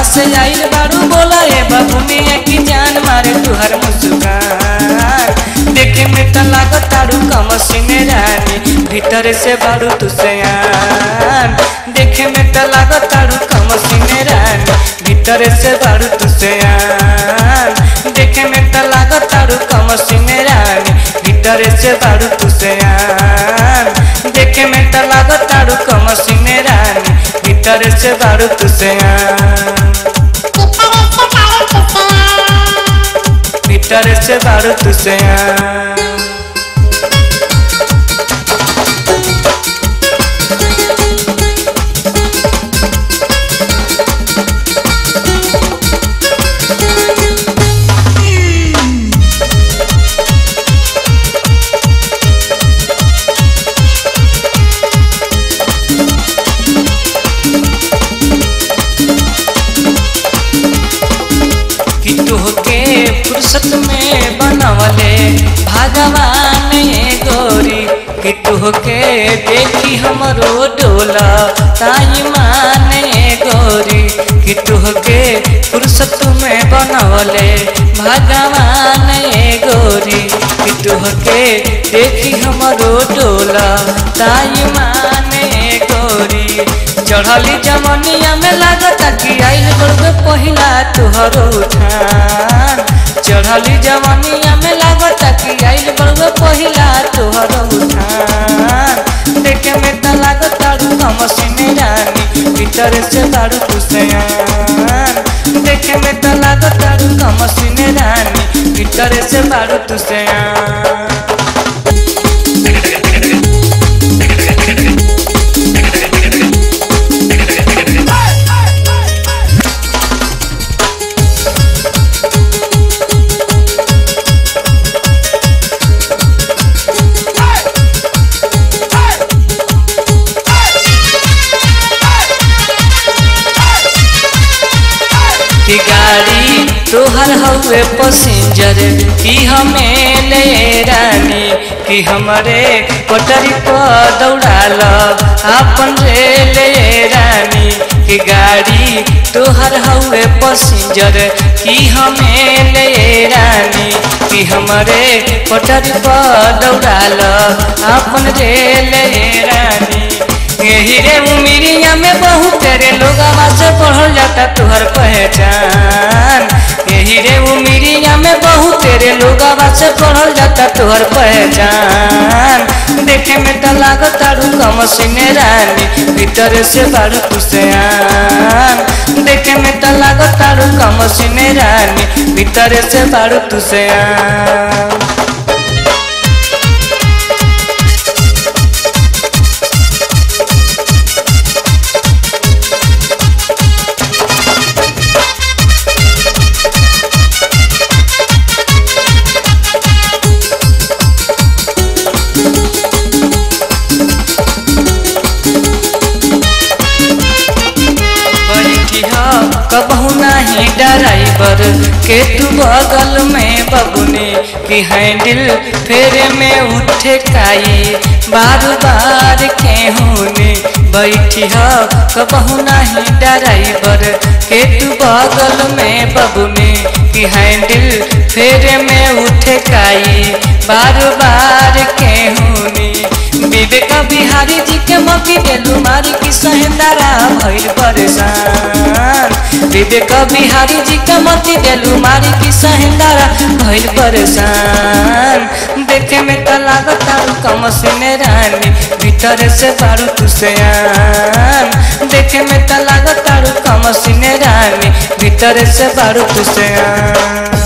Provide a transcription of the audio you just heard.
से आइल बारू बोला ए बबुनिया की जान मारे तुहर मुस्कान देखे में त लागत तारू कमसिने रानी भीतर से बारू तू सयान देखे में त लागत तारू कमसिने रानी भीतर से बारू तू सयान देखे में त लागत तारू कमसिने रानी भीतर से बारू तू सयान देखे में त लागत तारू कमसिने रानी भीतर से बारू तू सयान भीतर से बारू तू सयान फुर्सत में बनवले भगवान गोरी कि तुहके देखी हमरो डोला ताई माने गोरी कि तुहके फुर्सत में बनवले भगवान गोरी कि तुहके देखी हमरो डोला ताई माने गोरी चढ़ली जमनिया में लागता कि आइल बड़े पहिला तुहरो उठान चढ़ली जवानिया में लागता कि आइल बड़े पहिला तुहरो उठान देखे में त लागत तारू कमसिने रानी भीतर से बारू तू सयान देखे में त लागत तारू कमसिने रानी भीतर से बारू तू सयान की गाड़ी तोहर हवे पैसेंजर की हमें ले रानी कि हमारे पटरी पर दौड़ाल अपन रेल रानी कि गाड़ी तोहर हवे पैसेंजर की हमें ले रानी कि हमारे पटरी पर दौड़ाल अपन रेल रानी यही रे उमिरिया में बहुत तेरे लोग आवाज बढ़ल जाता तुहर पहचान यही रे उमिरिया में बहुत तेरे लोग आवाज बढ़ल जाता तुहर पहचान देखे में त लागत तारू कमसिने रानी भीतर से बारू तू सयान देखे में त लागत तारू कमसिने रानी भीतर से बारू तू सयान कबहू नहीं ड्राइवर के तू बगल में बबुनी कि हैंडल फेरे में उठे काई बार बार के होने बैठी हो कबहू नहीं ड्राइवर के तू बगल में बबुनी कि हैंडल फेरे में उठे काई बार बार के होने विवेक बिहारी जी के मौकी देलू मारी की सहेंदारा भइल परेशान विवेक बिहारी जी के मौकी देलू मारी की सहेंदारा भइल परेशान देखे में त लागत तारू कमसिने रानी भीतर से बारू तू सयान देखे में त लागत तारू कमसिने रानी भीतर से बारू तू सयान।